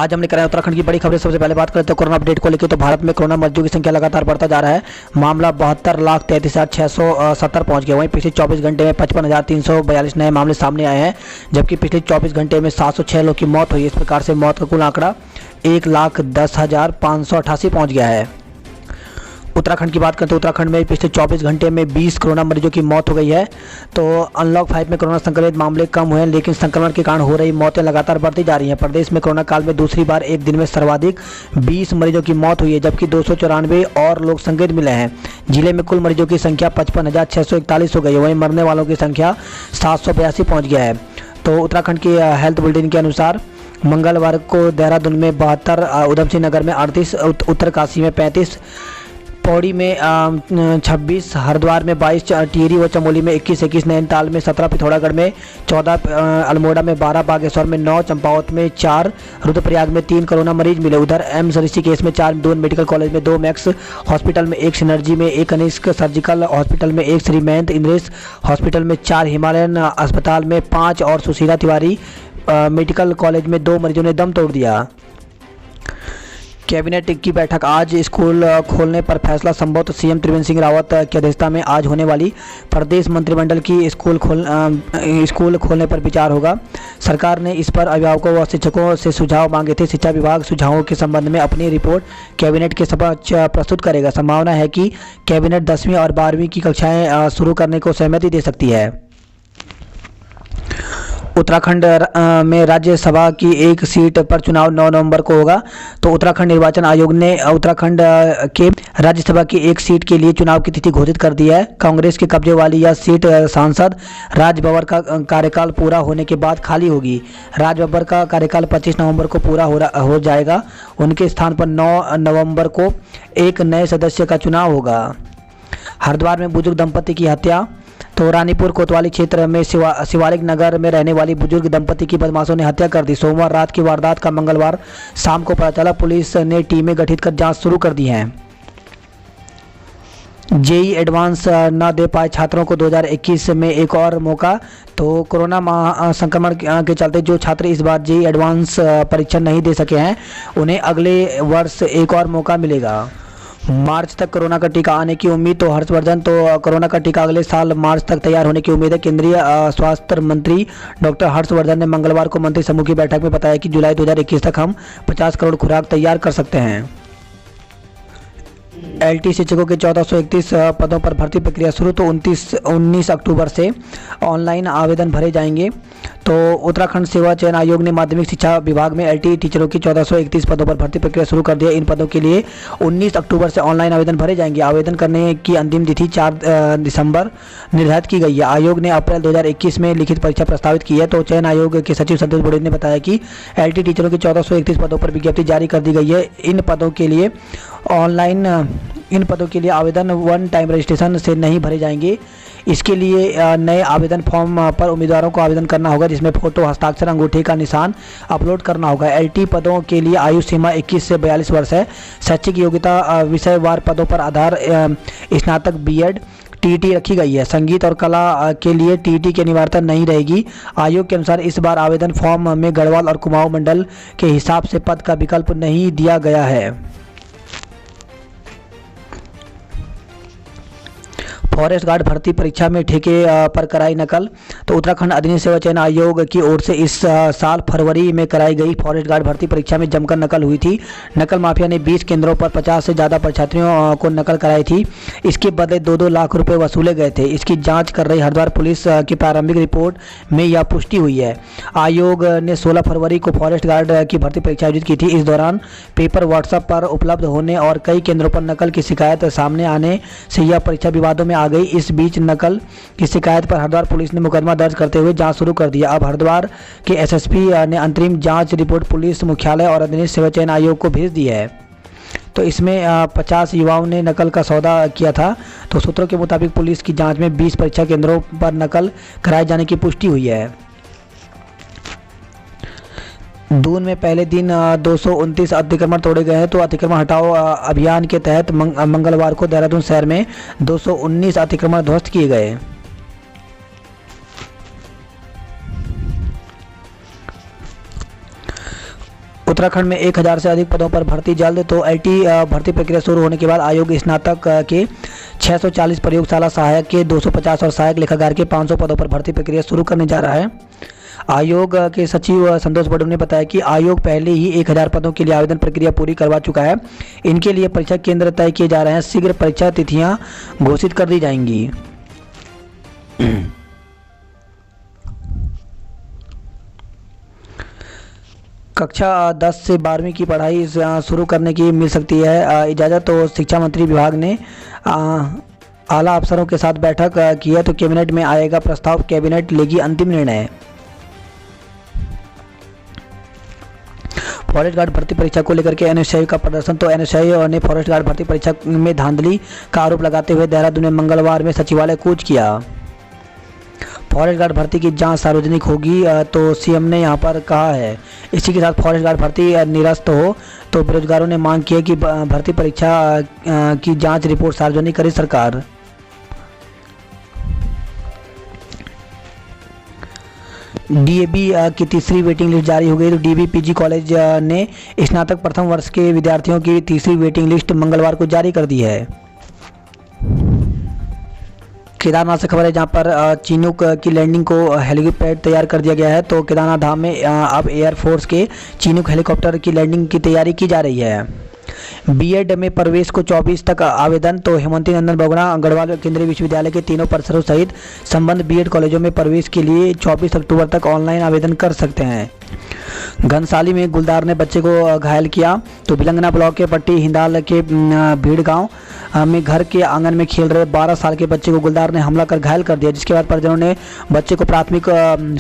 आज हमने कराया उत्तराखंड की बड़ी खबरें। सबसे पहले बात करते हैं कोरोना अपडेट को लेकर। तो भारत में कोरोना मरीजों की संख्या लगातार बढ़ता जा रहा है। मामला 72,33,670 पहुंच गया। वहीं पिछले 24 घंटे में 55,342 नए मामले सामने आए हैं, जबकि पिछले 24 घंटे में 706 लोग की मौत हुई। इस प्रकार से मौत का कुल आंकड़ा 1,10,588 पहुँच गया है। उत्तराखंड की बात करते हैं। उत्तराखंड में पिछले 24 घंटे में 20 कोरोना मरीजों की मौत हो गई है। तो अनलॉक 5 में कोरोना संक्रमित मामले कम हुए हैं, लेकिन संक्रमण के कारण हो रही मौतें लगातार बढ़ती जा रही हैं। प्रदेश में कोरोना काल में दूसरी बार एक दिन में सर्वाधिक 20 मरीजों की मौत हुई है, जबकि 294 और लोग संक्रमित मिले हैं। जिले में कुल मरीजों की संख्या 55,641 हो गई है। वहीं मरने वालों की संख्या 782 पहुँच गया है। तो उत्तराखंड की हेल्थ बुलेटिन के अनुसार मंगलवार को देहरादून में 72, उधमसिंह नगर में 38, उत्तरकाशी में 35, पौड़ी में 26, हरिद्वार में 22, टिहरी व चमोली में 21, नैनीताल में 17, पिथौरागढ़ में 14, अल्मोड़ा में 12, बागेश्वर में 9, चंपावत में 4, रुद्रप्रयाग में 3 कोरोना मरीज मिले। उधर एम्स ऋषिकेश में 4, 2 मेडिकल कॉलेज में 2, मैक्स हॉस्पिटल में 1, सिनर्जी में 1, कनिष्क सर्जिकल हॉस्पिटल में 1, श्री महेंद्र इंद्रेश हॉस्पिटल में 4, हिमालयन अस्पताल में 5 और सुशीला तिवारी मेडिकल कॉलेज में 2 मरीजों ने दम तोड़ दिया। कैबिनेट की बैठक आज। स्कूल खोलने पर फैसला संभव। तो सीएम त्रिवेंद्र सिंह रावत की अध्यक्षता में आज होने वाली प्रदेश मंत्रिमंडल की स्कूल खोलने पर विचार होगा। सरकार ने इस पर अभिभावकों व शिक्षकों से सुझाव मांगे थे। शिक्षा विभाग सुझावों के संबंध में अपनी रिपोर्ट कैबिनेट के समक्ष प्रस्तुत करेगा। संभावना है कि कैबिनेट 10वीं और 12वीं की कक्षाएं शुरू करने को सहमति दे सकती है। उत्तराखंड में राज्यसभा की एक सीट पर चुनाव 9 नवंबर को होगा। तो उत्तराखंड निर्वाचन आयोग ने उत्तराखंड के राज्यसभा की एक सीट के लिए चुनाव की तिथि घोषित कर दी है। कांग्रेस के कब्जे वाली यह सीट सांसद राज बब्बर का कार्यकाल पूरा होने के बाद खाली होगी। राज बब्बर का कार्यकाल 25 नवंबर को पूरा हो जाएगा। उनके स्थान पर 9 नवंबर को एक नए सदस्य का चुनाव होगा। हरिद्वार में बुजुर्ग दंपति की हत्या। तो रानीपुर कोतवाली क्षेत्र में शिवालिक नगर में रहने वाली बुजुर्ग दंपति की बदमाशों ने हत्या कर दी। सोमवार रात की वारदात का मंगलवार शाम को पता चला। पुलिस ने टीमें गठित कर जांच शुरू कर दी है। जेई एडवांस न दे पाए छात्रों को 2021 में एक और मौका। तो कोरोना संक्रमण के चलते जो छात्र इस बार जेई एडवांस परीक्षा नहीं दे सके हैं, उन्हें अगले वर्ष एक और मौका मिलेगा। मार्च तक कोरोना का टीका आने की उम्मीद। तो हर्षवर्धन, तो कोरोना का टीका अगले साल मार्च तक तैयार होने की उम्मीद है। केंद्रीय स्वास्थ्य मंत्री डॉक्टर हर्षवर्धन ने मंगलवार को मंत्री समूह की बैठक में बताया कि जुलाई 2021 तक हम 50 करोड़ खुराक तैयार कर सकते हैं। एलटी शिक्षकों के 1431 पदों पर भर्ती प्रक्रिया शुरू। तो 19 अक्टूबर से ऑनलाइन आवेदन भरे जाएंगे। तो उत्तराखंड सेवा चयन आयोग ने माध्यमिक शिक्षा विभाग में एलटी टीचरों की 1431 पदों पर भर्ती प्रक्रिया शुरू कर दी है। इन पदों के लिए 19 अक्टूबर से ऑनलाइन आवेदन भरे जाएंगे। आवेदन करने की अंतिम तिथि 4 दिसंबर निर्धारित की गई है। आयोग ने अप्रैल 2021 में लिखित परीक्षा प्रस्तावित की है। तो चयन आयोग के सचिव संतोष बुड़े ने बताया कि एलटी टीचरों की 1431 पदों पर विज्ञप्ति जारी कर दी गई है। इन पदों के लिए आवेदन वन टाइम रजिस्ट्रेशन से नहीं भरे जाएंगे। इसके लिए नए आवेदन फॉर्म पर उम्मीदवारों को आवेदन करना होगा, जिसमें फोटो, हस्ताक्षर, अंगूठे का निशान अपलोड करना होगा। एलटी पदों के लिए आयु सीमा 21 से 42 वर्ष है। शैक्षिक योग्यता विषयवार पदों पर आधार स्नातक बीएड टीईटी रखी गई है। संगीत और कला के लिए टीईटी की अनिवार्यता नहीं रहेगी। आयोग के अनुसार इस बार आवेदन फॉर्म में गढ़वाल और कुमाऊं मंडल के हिसाब से पद का विकल्प नहीं दिया गया है। फॉरेस्ट गार्ड भर्ती परीक्षा में ठेके पर कराई नकल। तो उत्तराखंड अधीन सेवा चयन आयोग की ओर से इस साल फरवरी में कराई गई फॉरेस्ट गार्ड भर्ती परीक्षा में जमकर नकल हुई थी। नकल माफिया ने 20 केंद्रों पर 50 से ज़्यादा परीक्षार्थियों को नकल कराई थी। इसके बदले 2-2 लाख रुपए वसूले गए थे। इसकी जांच कर रही हरिद्वार पुलिस की प्रारंभिक रिपोर्ट में यह पुष्टि हुई है। आयोग ने 16 फरवरी को फॉरेस्ट गार्ड की भर्ती परीक्षा आयोजित की थी। इस दौरान पेपर व्हाट्सएप पर उपलब्ध होने और कई केंद्रों पर नकल की शिकायत सामने आने से यह परीक्षा विवादों में आ गई। इस बीच नकल की शिकायत पर हरिद्वार पुलिस ने मुकदमा दर्ज करते हुए जांच शुरू कर दिया। अब हरिद्वार के एसएसपी ने अंतरिम जांच रिपोर्ट पुलिस मुख्यालय और अधीन सेवा चयन आयोग को भेज दी है। तो इसमें 50 युवाओं ने नकल का सौदा किया था। तो सूत्रों के मुताबिक पुलिस की जांच में 20 परीक्षा केंद्रों पर नकल कराए जाने की पुष्टि हुई है। दून में पहले दिन 229 अतिक्रमण तोड़े गए हैं। तो अतिक्रमण हटाओ अभियान के तहत मंगलवार को देहरादून शहर में 219 अतिक्रमण ध्वस्त किए गए। उत्तराखंड में 1000 से अधिक पदों पर भर्ती जल्द। तो एलटी भर्ती प्रक्रिया शुरू होने के बाद आयोग स्नातक के 640, प्रयोगशाला सहायक के 250 और सहायक लेखाकार के 500 पदों पर भर्ती प्रक्रिया शुरू करने जा रहा है। आयोग के सचिव संतोष बडोले ने बताया कि आयोग पहले ही 1000 पदों के लिए आवेदन प्रक्रिया पूरी करवा चुका है। इनके लिए परीक्षा केंद्र तय किए जा रहे हैं। शीघ्र परीक्षा तिथियां घोषित कर दी जाएंगी। कक्षा 10 से 12वीं की पढ़ाई शुरू करने की मिल सकती है इजाज़त। तो शिक्षा मंत्री विभाग ने आला अफसरों के साथ बैठक की है। तो कैबिनेट में आएगा प्रस्ताव, कैबिनेट लेगी अंतिम निर्णय। फॉरेस्ट गार्ड भर्ती परीक्षा को लेकर के एनएसयूआई का प्रदर्शन। तो एनएसयूआई ने फॉरेस्ट गार्ड भर्ती परीक्षा में धांधली का आरोप लगाते हुए देहरादून में मंगलवार में सचिवालय कूच किया। फॉरेस्ट गार्ड भर्ती की जांच सार्वजनिक होगी, तो सीएम ने यहां पर कहा है। इसी के साथ फॉरेस्ट गार्ड भर्ती निरस्त हो, तो बेरोजगारों ने मांग की है कि भर्ती परीक्षा की जांच रिपोर्ट सार्वजनिक करे सरकार। डीएबी की तीसरी वेटिंग लिस्ट जारी हो गई। तो डीएबी पीजी कॉलेज ने स्नातक प्रथम वर्ष के विद्यार्थियों की तीसरी वेटिंग लिस्ट मंगलवार को जारी कर दी है। केदारनाथ से खबर है, जहां पर चिनूक की लैंडिंग को हेलीपैड तैयार कर दिया गया है। तो केदारनाथ धाम में अब एयरफोर्स के चिनूक हेलीकॉप्टर की लैंडिंग की तैयारी की जा रही है। बीएड में प्रवेश को 24 तक आवेदन। तो हेमंती नंदन बोगरा गढ़वाल केंद्रीय विश्वविद्यालय के तीनों परिसरों सहित संबंध बीएड कॉलेजों में प्रवेश के लिए 24 अक्टूबर तक ऑनलाइन आवेदन कर सकते हैं। घनसाली में गुलदार ने बच्चे को घायल किया। तो भिलंगना ब्लॉक के पट्टी हिंदाल के भीड़ गांव में घर के आंगन में खेल रहे 12 साल के बच्चे को गुलदार ने हमला कर घायल कर दिया, जिसके बाद परिजनों ने बच्चे को प्राथमिक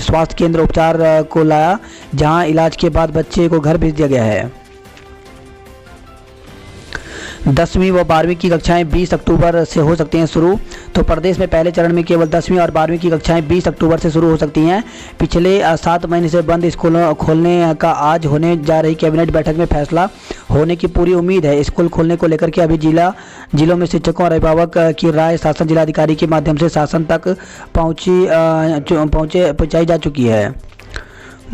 स्वास्थ्य केंद्र उपचार को लाया, जहां इलाज के बाद बच्चे को घर भेज दिया गया है। 10वीं व 12वीं की कक्षाएं 20 अक्टूबर से हो सकती हैं शुरू। तो प्रदेश में पहले चरण में केवल 10वीं और 12वीं की कक्षाएं 20 अक्टूबर से शुरू हो सकती हैं। पिछले 7 महीने से बंद स्कूलों खोलने का आज होने जा रही कैबिनेट बैठक में फैसला होने की पूरी उम्मीद है। स्कूल खोलने को लेकर के अभी जिलों में शिक्षकों और अभिभावक की राय शासन जिलाधिकारी के माध्यम से शासन तक पहुंचाई जा चुकी है।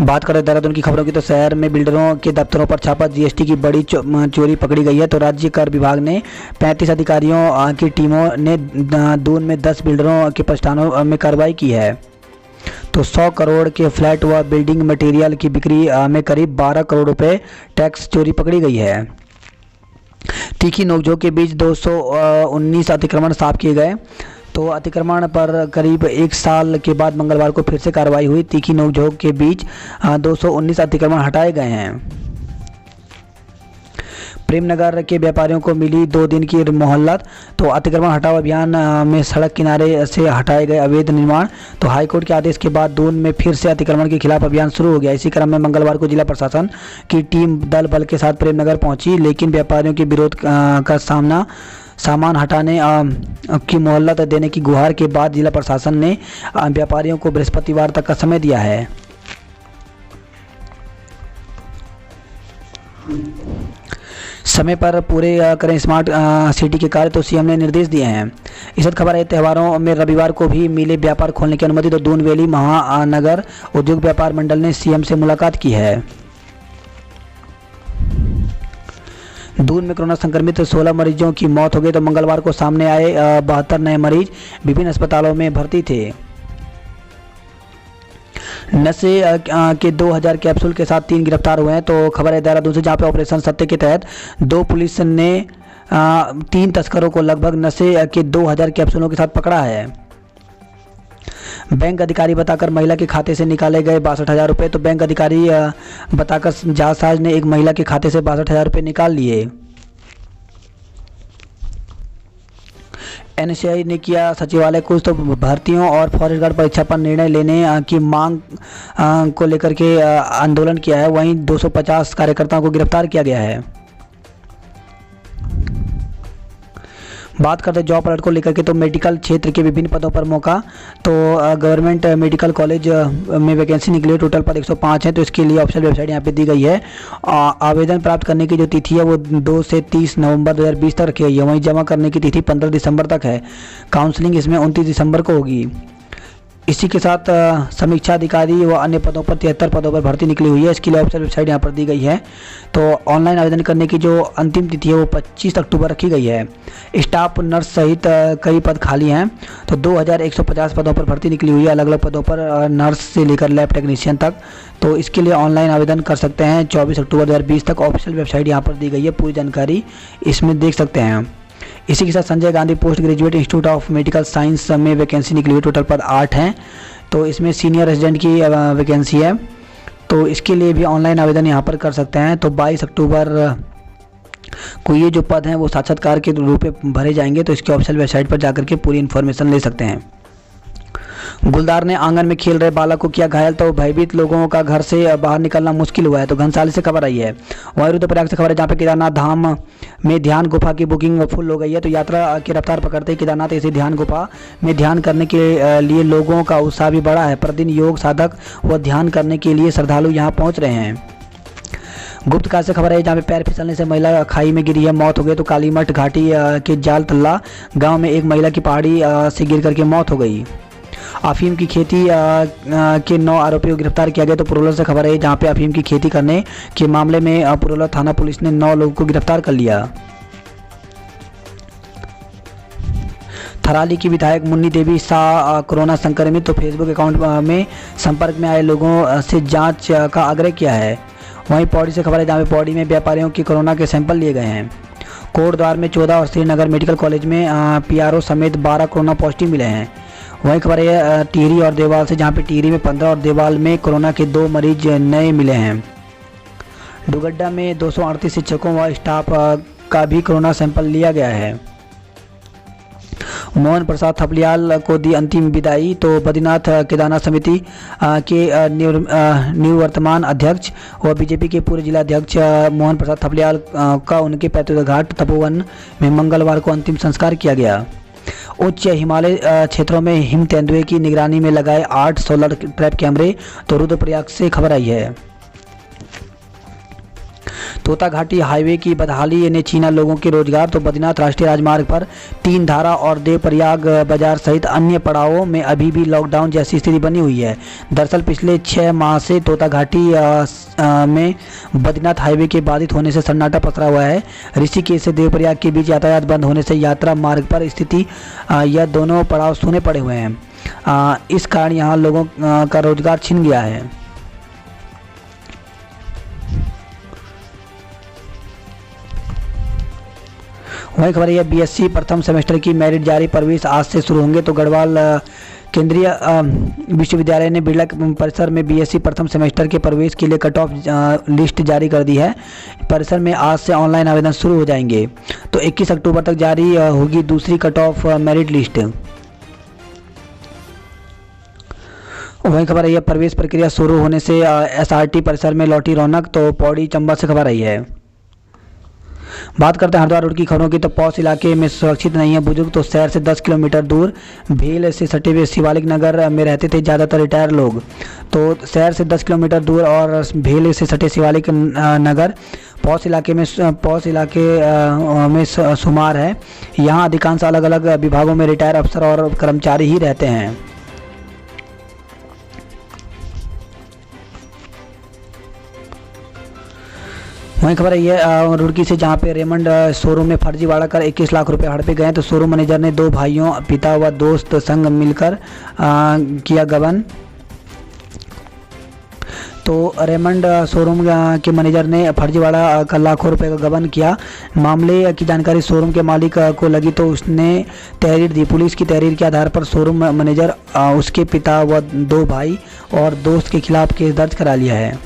बात करें देहरादून की खबरों की, तो शहर में बिल्डरों के दफ्तरों पर छापा, जीएसटी की बड़ी चोरी पकड़ी गई है। तो राज्य कर विभाग ने 35 अधिकारियों की टीमों ने दून में 10 बिल्डरों के प्रतिष्ठानों में कार्रवाई की है। तो 100 करोड़ के फ्लैट व बिल्डिंग मटेरियल की बिक्री में करीब 12 करोड़ रुपए टैक्स चोरी पकड़ी गई है। तीखी नोकझोंक के बीच 219 अतिक्रमण साफ किए गए। तो अतिक्रमण पर करीब 1 साल के बाद मंगलवार को फिर से कार्रवाई हुई। तीखी नोकझोंक के बीच 219 अतिक्रमण हटाए गए हैं। प्रेमनगर के व्यापारियों को मिली 2 दिन की मोहलत। तो अतिक्रमण हटाओ अभियान में सड़क किनारे से हटाए गए अवैध निर्माण। तो हाईकोर्ट के आदेश के बाद दून में फिर से अतिक्रमण के खिलाफ अभियान शुरू हो गया। इसी क्रम में मंगलवार को जिला प्रशासन की टीम दल बल के साथ प्रेमनगर पहुंची, लेकिन व्यापारियों के विरोध का सामान हटाने की मोहलत देने की गुहार के बाद जिला प्रशासन ने व्यापारियों को बृहस्पतिवार तक का समय दिया है। समय पर पूरे करें स्मार्ट सिटी के कार्य। तो सीएम ने निर्देश दिए हैं। इस खबर है, त्योहारों में रविवार को भी मिले व्यापार खोलने की अनुमति। तो दून वैली महानगर उद्योग व्यापार मंडल ने सीएम से मुलाकात की है। दून में कोरोना संक्रमित 16 मरीजों की मौत हो गई। तो मंगलवार को सामने आए 72 नए मरीज विभिन्न अस्पतालों में भर्ती थे। नशे के 2000 कैप्सूल के साथ 3 गिरफ्तार हुए हैं। तो खबर है देहरादून से, जहां पे ऑपरेशन सत्य के तहत 2 पुलिस ने 3 तस्करों को लगभग नशे के 2000 कैप्सूलों के साथ पकड़ा है। बैंक अधिकारी बताकर महिला के खाते से निकाले गए 62,000 रुपये। तो बैंक अधिकारी बताकर जांचसाज ने एक महिला के खाते से 62,000 रुपये निकाल लिए। एनएसयूआई ने किया सचिवालय कुछ। तो भर्तियों और फॉरेस्ट गार्ड परीक्षा पर निर्णय लेने की मांग को लेकर के आंदोलन किया है। वहीं 250 कार्यकर्ताओं को गिरफ्तार किया गया है। बात करते हैं जॉब अलर्ट को लेकर के, तो मेडिकल क्षेत्र के विभिन्न पदों पर मौका। तो गवर्नमेंट मेडिकल कॉलेज में वैकेंसी निकली है। टोटल पद 105 हैं। तो इसके लिए ऑफिशियल वेबसाइट यहाँ पे दी गई है। आवेदन प्राप्त करने की जो तिथि है वो 2 से 30 नवंबर 2020 तक रखी गई है। वहीं जमा करने की तिथि 15 दिसंबर तक है। काउंसलिंग इसमें 29 दिसंबर को होगी। इसी के साथ समीक्षा अधिकारी व अन्य पदों पर 73 पदों पर भर्ती निकली हुई है। इसके लिए ऑफिशियल वेबसाइट यहाँ पर दी गई है। तो ऑनलाइन आवेदन करने की जो अंतिम तिथि है वो 25 अक्टूबर रखी गई है। स्टाफ नर्स सहित कई पद खाली हैं। तो 2150 पदों पर भर्ती निकली हुई है, अलग अलग पदों पर, नर्स से लेकर लैब टेक्नीशियन तक। तो इसके लिए ऑनलाइन आवेदन कर सकते हैं 24 अक्टूबर 2020 तक। ऑफिशियल वेबसाइट यहाँ पर दी गई है, पूरी जानकारी इसमें देख सकते हैं। इसी के साथ Sanjay Gandhi post graduate institute of medical science में वैकेंसी निकली हुई, टोटल पद 8 हैं। तो इसमें सीनियर रेजिडेंट की वैकेंसी है। तो इसके लिए भी ऑनलाइन आवेदन यहाँ पर कर सकते हैं। तो 22 अक्टूबर को ये जो पद हैं वो साक्षात्कार के रूप में भरे जाएंगे। तो इसके ऑफिशियल वेबसाइट पर जाकर के पूरी इन्फॉर्मेशन ले सकते हैं। गुलदार ने आंगन में खेल रहे बालक को किया घायल, तो भयभीत लोगों का घर से बाहर निकलना मुश्किल हुआ है। तो घनसाली से खबर आई है। वहीं रुद्रप्रयाग से खबर है, जहाँ पे केदारनाथ धाम में ध्यान गुफा की बुकिंग फुल हो गई है। तो यात्रा की रफ्तार पकड़ते ही केदारनाथ ऐसी ध्यान गुफा में ध्यान करने के लिए लोगों का उत्साह भी बढ़ा है। प्रतिदिन योग साधक व ध्यान करने के लिए श्रद्धालु यहाँ पहुँच रहे हैं। गुप्त काल से खबर है, जहाँ पे पैर फिसलने से महिला खाई में गिरी है, मौत हो गई। तो कालीमठ घाटी के जाल तल्ला गाँव में एक महिला की पहाड़ी से गिर करके मौत हो गई। अफीम की खेती के 9 आरोपियों को गिरफ्तार किया गया। तो पुरोला से खबर है, जहां पे अफीम की खेती करने के मामले में पुरोला थाना पुलिस ने 9 लोगों को गिरफ्तार कर लिया। थराली की विधायक मुन्नी देवी शाह कोरोना संक्रमित। तो फेसबुक अकाउंट में संपर्क में आए लोगों से जांच का आग्रह किया है। वहीं पौड़ी से खबर है, जहाँ पे पौड़ी में व्यापारियों के कोरोना के सैंपल लिए गए हैं। कोटद्वार में 14 और श्रीनगर मेडिकल कॉलेज में PRO समेत 12 कोरोना पॉजिटिव मिले हैं। वहीं खबर है टिहरी और देवाल से, जहां पे टिहरी में 15 और देवाल में कोरोना के 2 मरीज नए मिले हैं। डुगड्डा में 238 शिक्षकों व स्टाफ का भी कोरोना सैंपल लिया गया है। मोहन प्रसाद थपलियाल को दी अंतिम विदाई। तो बद्रीनाथ केदारनाथ समिति के निवर्तमान अध्यक्ष व बीजेपी के पूर्व जिला अध्यक्ष मोहन प्रसाद थपलियाल का उनके पैतृक घाट तपोवन में मंगलवार को अंतिम संस्कार किया गया। उच्च हिमालय क्षेत्रों में हिम तेंदुए की निगरानी में लगाए 8 सोलर ट्रैप कैमरे। तो रुद्रप्रयाग से खबर आई है। तोता घाटी हाईवे की बदहाली ने छीना लोगों के रोजगार। तो बद्रीनाथ राष्ट्रीय राजमार्ग पर 3 धारा और देवप्रयाग बाजार सहित अन्य पड़ावों में अभी भी लॉकडाउन जैसी स्थिति बनी हुई है। दरअसल पिछले 6 माह से तोता घाटी में बद्रीनाथ हाईवे के बाधित होने से सन्नाटा पसरा हुआ है। ऋषिकेश से देवप्रयाग के बीच यातायात बंद होने से यात्रा मार्ग पर स्थिति यह दोनों पड़ाव सूने पड़े हुए हैं। इस कारण यहाँ लोगों का रोजगार छिन गया है। वहीं खबर है, BSc प्रथम सेमेस्टर की मेरिट जारी, प्रवेश आज से शुरू होंगे। तो गढ़वाल केंद्रीय विश्वविद्यालय ने बिरला परिसर में BSc प्रथम सेमेस्टर के प्रवेश के लिए कट ऑफ लिस्ट जारी कर दी है। परिसर में आज से ऑनलाइन आवेदन शुरू हो जाएंगे। तो 21 अक्टूबर तक जारी होगी दूसरी कट ऑफ मेरिट लिस्ट। वहीं खबर है, प्रवेश प्रक्रिया शुरू होने से SRT परिसर में लौटी रौनक। तो पौड़ी चंबा से खबर आई है। बात करते हैं हरिद्वार रोड की खबरों की। तो पौष इलाके में सुरक्षित नहीं है बुजुर्ग। तो शहर से 10 किलोमीटर दूर भेल से सटे हुए शिवालिक नगर में रहते थे ज़्यादातर रिटायर लोग। तो शहर से 10 किलोमीटर दूर और भेल से सटे शिवालिक नगर पौष इलाके में शुमार है। यहाँ अधिकांश अलग अलग विभागों में रिटायर अफसर और कर्मचारी ही रहते हैं। वहीं खबर है रुड़की से, जहां पे रेमंड शोरूम में फर्जीवाड़ा कर 21 लाख रुपए हड़पे गए। तो शोरूम मैनेजर ने 2 भाइयों, पिता व दोस्त संग मिलकर किया गबन। तो रेमंड शोरूम के मैनेजर ने फर्जीवाड़ा का लाखों रुपए का गबन किया। मामले की जानकारी शोरूम के मालिक को लगी तो उसने तहरीर दी। पुलिस की तहरीर के आधार पर शोरूम मैनेजर, उसके पिता व 2 भाई और दोस्त के खिलाफ केस दर्ज करा लिया है।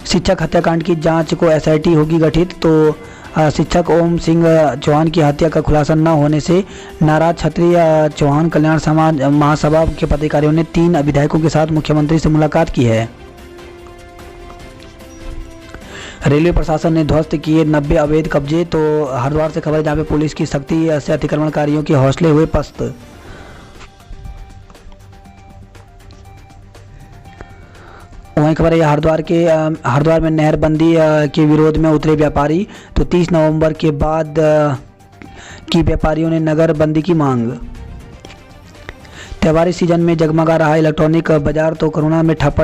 शिक्षक हत्याकांड की जांच को SIT होगी गठित। तो शिक्षक ओम सिंह चौहान की हत्या का खुलासा न होने से नाराज क्षत्रिय चौहान कल्याण समाज महासभा के पदाधिकारियों ने 3 विधायकों के साथ मुख्यमंत्री से मुलाकात की है। रेलवे प्रशासन ने ध्वस्त किए 90 अवैध कब्जे। तो हरिद्वार से खबर है, जहाँ पे पुलिस की सख्ती से अतिक्रमणकारियों के हौसले हुए पस्त। वहीं खबर है, हरिद्वार में नहरबंदी के विरोध में उतरे व्यापारी। तो 30 नवंबर के बाद की व्यापारियों ने नगर बंदी की मांग। त्योहारी सीजन में जगमगा रहा इलेक्ट्रॉनिक बाजार, तो कोरोना में ठप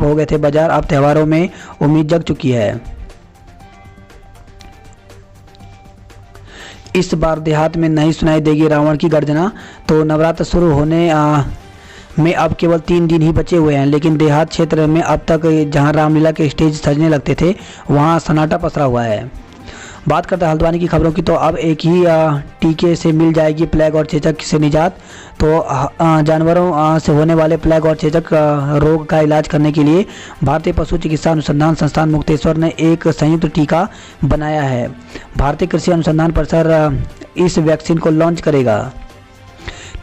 हो गए थे बाजार, अब त्योहारों में उम्मीद जग चुकी है। इस बार देहात में नहीं सुनाई देगी रावण की गर्जना, तो नवरात्र शुरू होने में अब केवल 3 दिन ही बचे हुए हैं, लेकिन देहात क्षेत्र में अब तक जहां रामलीला के स्टेज सजने लगते थे वहां सन्नाटा पसरा हुआ है। बात करते हैं हल्द्वानी की खबरों की, तो अब एक ही टीके से मिल जाएगी प्लेग और चेचक से निजात। तो जानवरों से होने वाले प्लेग और चेचक रोग का इलाज करने के लिए भारतीय पशु चिकित्सा अनुसंधान संस्थान मुक्तेश्वर ने एक संयुक्त टीका बनाया है। भारतीय कृषि अनुसंधान परिसर इस वैक्सीन को लॉन्च करेगा।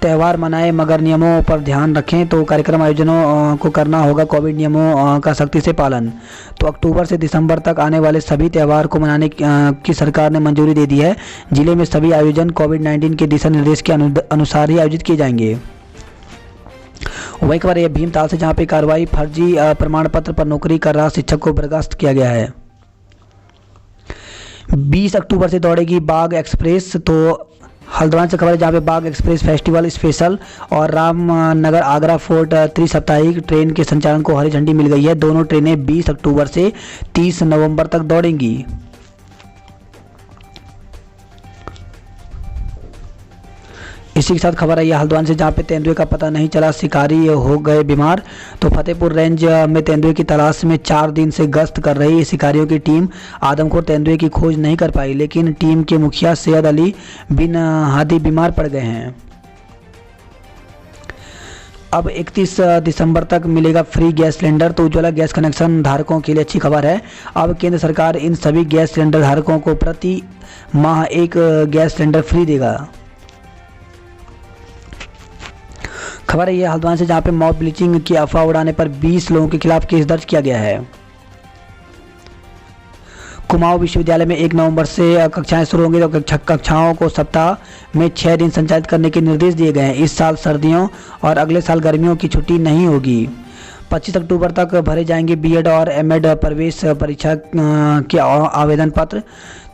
त्यौहार मनाएं मगर नियमों पर ध्यान रखें, तो कार्यक्रम आयोजनों को करना होगा कोविड नियमों का सख्ती से पालन। तो अक्टूबर से दिसंबर तक आने वाले सभी त्यौहार को मनाने की सरकार ने मंजूरी दे दी है। जिले में सभी आयोजन कोविड-19 के दिशा निर्देश के अनुसार ही आयोजित किए जाएंगे। वहीं खबर है भीमताल से, जहां पे कार्रवाई, फर्जी प्रमाण पत्र पर नौकरी कर रहा शिक्षक को बर्खास्त किया गया है। 20 अक्टूबर से दौड़ेगी बाघ एक्सप्रेस। तो हल्द्वानी से खबर है, जहाँ पे बाघ एक्सप्रेस फेस्टिवल स्पेशल और रामनगर आगरा फोर्ट त्रिसाप्ताहिक ट्रेन के संचालन को हरी झंडी मिल गई है। दोनों ट्रेनें 20 अक्टूबर से 30 नवंबर तक दौड़ेंगी। इसी के साथ खबर आई है हल्द्वानी से, जहाँ पे तेंदुए का पता नहीं चला, शिकारी हो गए बीमार। तो फतेहपुर रेंज में तेंदुए की तलाश में 4 दिन से गश्त कर रही शिकारियों की टीम आदमखोर तेंदुए की खोज नहीं कर पाई, लेकिन टीम के मुखिया सैयद अली बिन हादी बीमार पड़ गए हैं। अब 31 दिसंबर तक मिलेगा फ्री गैस सिलेंडर। तो उज्ज्वला गैस कनेक्शन धारकों के लिए अच्छी खबर है। अब केंद्र सरकार इन सभी गैस सिलेंडर धारकों को प्रति माह एक गैस सिलेंडर फ्री देगा। खबर है ये हल्द्वानी से, जहाँ पे मॉब ब्लीचिंग की अफवाह उड़ाने पर 20 लोगों के खिलाफ केस दर्ज किया गया है। कुमाऊं विश्वविद्यालय में 1 नवंबर से कक्षाएं शुरू होंगी, तो कक्षाओं को सप्ताह में 6 दिन संचालित करने के निर्देश दिए गए हैं। इस साल सर्दियों और अगले साल गर्मियों की छुट्टी नहीं होगी। 25 अक्टूबर तक भरे जाएंगे बीएड और एमएड प्रवेश परीक्षा के आवेदन पत्र।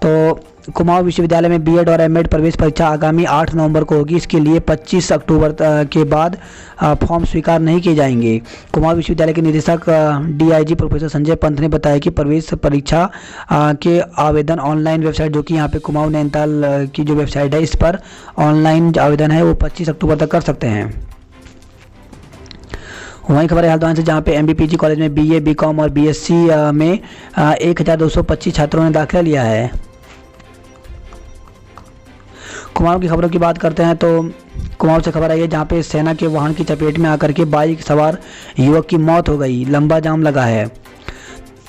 तो कुमाऊं विश्वविद्यालय में बीएड और एमएड प्रवेश परीक्षा आगामी 8 नवंबर को होगी। इसके लिए 25 अक्टूबर के बाद फॉर्म स्वीकार नहीं किए जाएंगे। कुमाऊं विश्वविद्यालय के निदेशक डीआईजी प्रोफेसर संजय पंत ने बताया कि प्रवेश परीक्षा के आवेदन ऑनलाइन वेबसाइट, जो कि यहाँ पे कुमाऊं नैनीताल की जो वेबसाइट है, इस पर ऑनलाइन आवेदन है वो 25 अक्टूबर तक कर सकते हैं। वहीं खबर है हल्द्वानी से, जहाँ पे एमबीपीजी कॉलेज में बीए, बीकॉम और बीएससी में 1225 छात्रों ने दाखिला लिया है। कुमाऊं की खबरों की बात करते हैं, तो कुमाऊं से खबर आई है, जहाँ पे सेना के वाहन की चपेट में आकर के बाइक सवार युवक की मौत हो गई, लंबा जाम लगा है।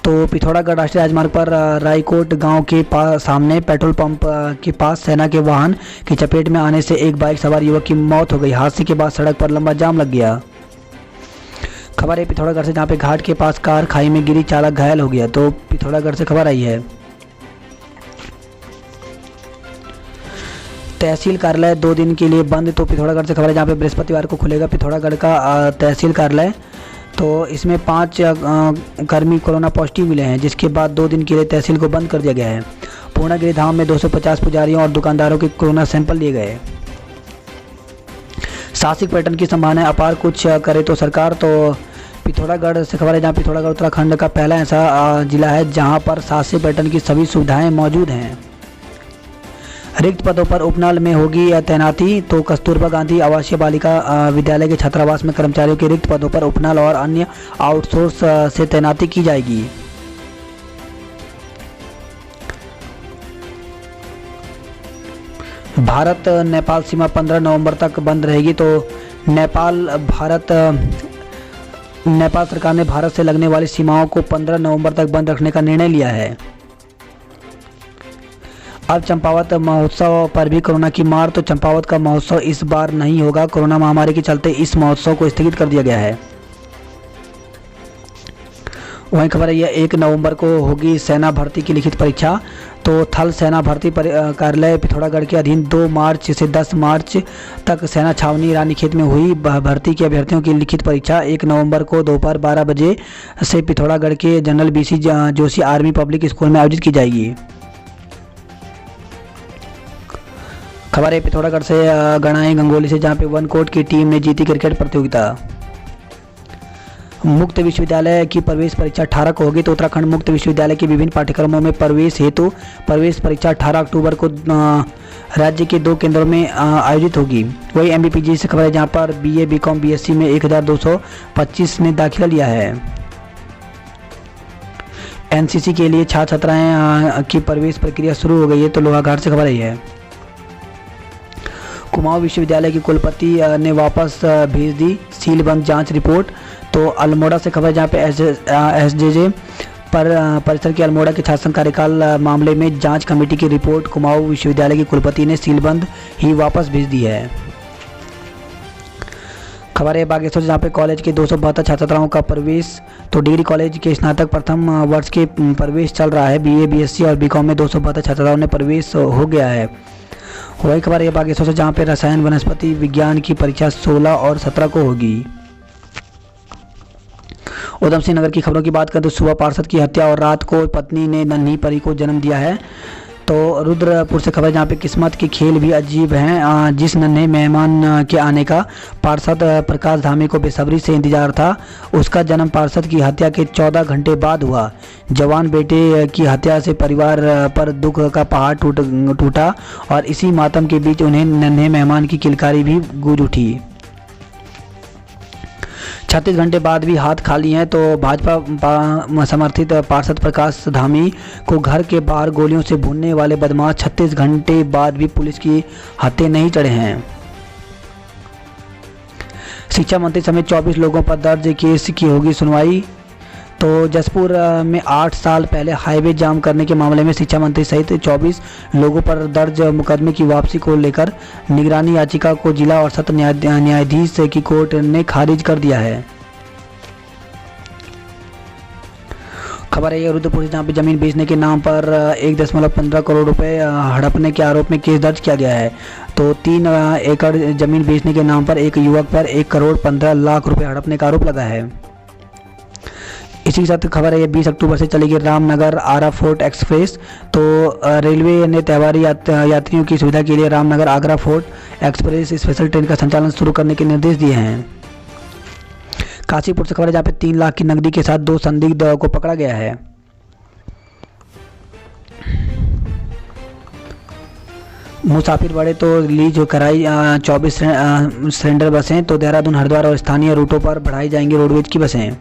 तो पिथौरागढ़ राष्ट्रीय राजमार्ग पर रायकोट गांव के सामने पेट्रोल पंप के पास सेना के वाहन की चपेट में आने से एक बाइक सवार युवक की मौत हो गई। हादसे के बाद सड़क पर लंबा जाम लग गया। खबर है पिथौरागढ़ से, जहाँ पे घाट के पास कार खाई में गिरी, चालक घायल हो गया। तो पिथौरागढ़ से खबर आई है। तहसील कार्यालय 2 दिन के लिए बंद। तो पिथौरागढ़ से खबर है, जहाँ पे बृहस्पतिवार को खुलेगा पिथौरागढ़ का तहसील कार्यालय। तो इसमें 5 कर्मी कोरोना पॉजिटिव मिले हैं, जिसके बाद 2 दिन के लिए तहसील को बंद कर दिया गया है। पूर्णागिरी धाम में 250 पुजारियों और दुकानदारों के कोरोना सैंपल लिए गए। साहसिक पर्यटन की संभावना अपार, कुछ करे तो सरकार। तो पिथौरागढ़ से खबर है, जहाँ पिथौरागढ़ उत्तराखंड का पहला ऐसा जिला है जहाँ पर साहसिक पर्यटन की सभी सुविधाएं मौजूद हैं। रिक्त पदों पर उपनल में होगी तैनाती। तो कस्तूरबा गांधी आवासीय बालिका विद्यालय के छात्रावास में कर्मचारियों के रिक्त पदों पर उपनल और अन्य आउटसोर्स से तैनाती की जाएगी। भारत नेपाल सीमा 15 नवंबर तक बंद रहेगी। तो नेपाल सरकार ने भारत से लगने वाली सीमाओं को 15 नवंबर तक बंद रखने का निर्णय लिया है। अब चंपावत महोत्सव पर भी कोरोना की मार। तो चंपावत का महोत्सव इस बार नहीं होगा, कोरोना महामारी के चलते इस महोत्सव को स्थगित कर दिया गया है। वहीं खबर है, यह 1 नवंबर को होगी सेना भर्ती की लिखित परीक्षा। तो थल सेना भर्ती कार्यालय पिथौरागढ़ के अधीन 2 मार्च से 10 मार्च तक सेना छावनी रानीखेत में हुई भर्ती के अभ्यर्थियों की लिखित परीक्षा 1 नवंबर को दोपहर 12 बजे से पिथौरागढ़ के general BC Joshi army public school में आयोजित की जाएगी। खबर है पिथौरागढ़ से गणाई गंगोली से, जहां पे वनकोट की टीम ने जीती क्रिकेट प्रतियोगिता। मुक्त विश्वविद्यालय की प्रवेश परीक्षा 18 को होगी। तो उत्तराखंड मुक्त विश्वविद्यालय के विभिन्न पाठ्यक्रमों में प्रवेश हेतु प्रवेश परीक्षा 18 अक्टूबर को राज्य के 2 केंद्रों में आयोजित होगी। वही एमबीपीजी से खबर है, जहां पर बीए बीकॉम बीएससी में 1225 ने दाखिला लिया है। एनसीसी के लिए छात्र छात्राएं की प्रवेश प्रक्रिया शुरू हो गई है। तो लोहाघाट से खबर है। कुमाऊं विश्वविद्यालय के कुलपति ने वापस भेज दी सीलबंद जांच रिपोर्ट। तो अल्मोड़ा से खबर, जहां पे एसजेजे परिसर के अल्मोड़ा के छात्र संघ कार्यकाल मामले में जांच कमेटी की रिपोर्ट कुमाऊं विश्वविद्यालय के कुलपति ने सीलबंद ही वापस भेज दी है। खबर है बागेश्वर, जहाँ पे कॉलेज के 272 छात्र छात्राओं का प्रवेश। तो डिग्री कॉलेज के स्नातक प्रथम वर्ष के प्रवेश चल रहा है। बीए बीएससी और बीकॉम में 272 छात्र छात्राओं ने प्रवेश हो गया है। वही खबर है बागेश्वर से, जहाँ पे रसायन वनस्पति विज्ञान की परीक्षा 16 और 17 को होगी। उधम सिंह नगर की खबरों की बात करें तो सुबह पार्षद की हत्या और रात को पत्नी ने नन्ही परी को जन्म दिया है। तो रुद्रपुर से खबर, जहाँ पे किस्मत के खेल भी अजीब हैं। जिस नन्हे मेहमान के आने का पार्षद प्रकाश धामी को बेसब्री से इंतजार था, उसका जन्म पार्षद की हत्या के 14 घंटे बाद हुआ। जवान बेटे की हत्या से परिवार पर दुख का पहाड़ टूटा और इसी मातम के बीच उन्हें नन्हे मेहमान की किलकारी भी गूंज उठी। 36 घंटे बाद भी हाथ खाली हैं। तो भाजपा समर्थित पार्षद प्रकाश धामी को घर के बाहर गोलियों से भूनने वाले बदमाश 36 घंटे बाद भी पुलिस की हत्थे नहीं चढ़े हैं। शिक्षा मंत्री समेत 24 लोगों पर दर्ज केस की होगी सुनवाई। तो जसपुर में 8 साल पहले हाईवे जाम करने के मामले में शिक्षा मंत्री सहित 24 लोगों पर दर्ज मुकदमे की वापसी को लेकर निगरानी याचिका को जिला और सत्र न्यायाधीश की कोर्ट ने खारिज कर दिया है। खबर है रुद्रपुर, जहाँ पे जमीन बेचने के नाम पर 1.15 करोड़ रुपए हड़पने के आरोप में केस दर्ज किया गया है। तो 3 एकड़ जमीन बेचने के नाम पर एक युवक पर 1 करोड़ 15 लाख रुपए हड़पने का आरोप लगा है। इसी के साथ खबर है 20 अक्टूबर से चलेगी रामनगर आरा फोर्ट एक्सप्रेस। तो रेलवे ने त्योहारी यात्रियों की सुविधा के लिए Ramnagar Agra fort express special train का संचालन शुरू करने के निर्देश दिए हैं। काशीपुर से खबर है, जहाँ पे 3 लाख की नकदी के साथ 2 संदिग्ध को पकड़ा गया है। मुसाफिर बड़े तो रिलीज हो कराई 24 सिलेंडर बसें। तो देहरादून हरिद्वार और स्थानीय रूटों पर बढ़ाई जाएंगी रोडवेज की बसें।